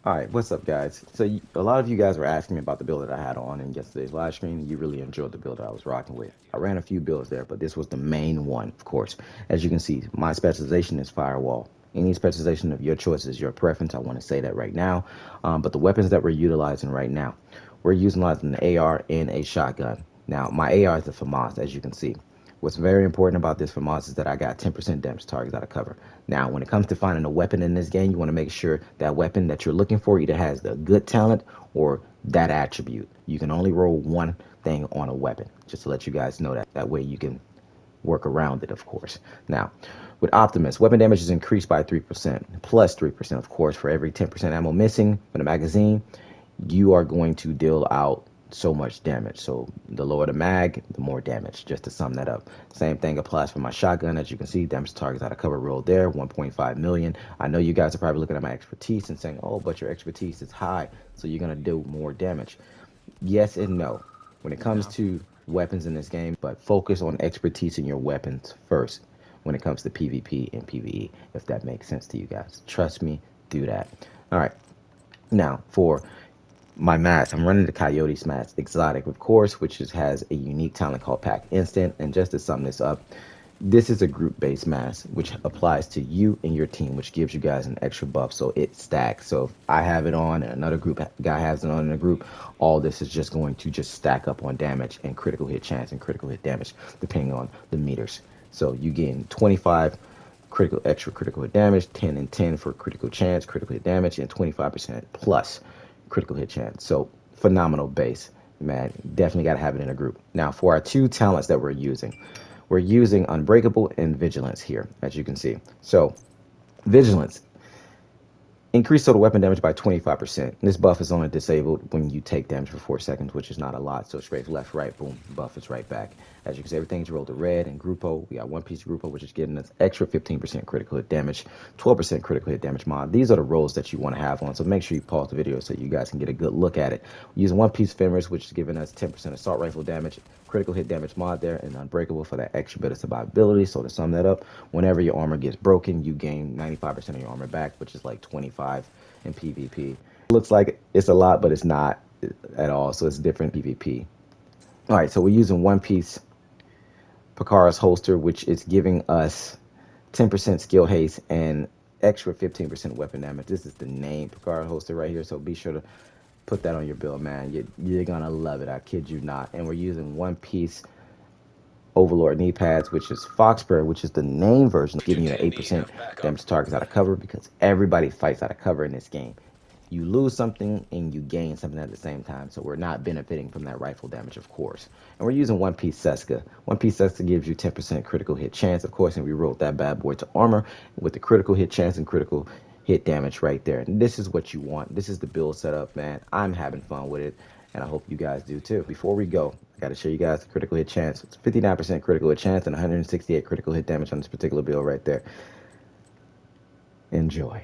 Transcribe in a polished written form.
All right, what's up, guys? So a lot of you guys were asking me about the build that I had on in yesterday's live stream, and you really enjoyed the build that I was rocking with. I ran a few builds there, but this was the main one, of course. As you can see, my specialization is firewall. Any specialization of your choice is your preference. I want to say that right now. But the weapons that we're utilizing right now, we're utilizing an AR and a shotgun. Now, my AR is the FAMAS, as you can see. What's very important about this for mods is that I got 10% damage targets out of cover. Now, when it comes to finding a weapon in this game, you want to make sure that weapon that you're looking for either has the good talent or that attribute. You can only roll one thing on a weapon, just to let you guys know that. That way you can work around it, of course. Now, with Optimus, weapon damage is increased by 3%, plus 3%, of course, for every 10% ammo missing from the magazine. You are going to deal out so much damage. So the lower the mag, the more damage, just to sum that up. Same thing applies for my shotgun. As you can see, damage targets out of cover roll there, 1.5 million. I know you guys are probably looking at my expertise and saying, oh, but your expertise is high, so you're going to do more damage. Yes and no. When it comes to weapons in this game, but focus on expertise in your weapons first when it comes to PvP and PvE, if that makes sense to you guys. Trust me, do that. All right. Now, for my mask, I'm running the Coyotes mask, exotic, of course, which has a unique talent called Pack Instant. And just to sum this up, this is a group-based mask, which applies to you and your team, which gives you guys an extra buff, so it stacks. So if I have it on and another group guy has it on in a group, all this is just going to just stack up on damage and critical hit chance and critical hit damage, depending on the meters. So you gain 25 extra critical hit damage, 10 and 10 for critical chance, critical hit damage, and 25% plus critical hit chance. So phenomenal base, man. Definitely got to have it in a group. Now for our two talents that we're using Unbreakable and Vigilance here, as you can see. So Vigilance increase total weapon damage by 25%. This buff is only disabled when you take damage for 4 seconds, which is not a lot. So straight left, right, boom, buff is right back. As you can see, everything's rolled to red. And Grupo, we got one piece of Grupo, which is giving us extra 15% critical hit damage, 12% critical hit damage mod. These are the rolls that you want to have on. So make sure you pause the video so you guys can get a good look at it. We're using one piece Fenris, which is giving us 10% assault rifle damage, critical hit damage mod there, and Unbreakable for that extra bit of survivability. So to sum that up, whenever your armor gets broken, you gain 95% of your armor back, which is like 25 in PvP. It looks like it's a lot, but it's not at all. So it's different PvP. All right, so we're using one piece Picara's holster, which is giving us 10% skill haste and extra 15% weapon damage. This is the name Picard holster right here, so be sure to put that on your build, man. You're gonna love it. I kid you not. And we're using one piece Overlord knee pads, which is Foxborough, which is the name version, giving you an 8% damage targets out of cover because everybody fights out of cover in this game. You lose something and you gain something at the same time, so we're not benefiting from that rifle damage, of course. And we're using One Piece Seska. One Piece Seska gives you 10% critical hit chance, of course, and we rolled that bad boy to armor with the critical hit chance and critical hit damage right there. And this is what you want. This is the build setup, man. I'm having fun with it, and I hope you guys do too. Before we go, I got to show you guys the critical hit chance. It's 59% critical hit chance and 168 critical hit damage on this particular build right there. Enjoy.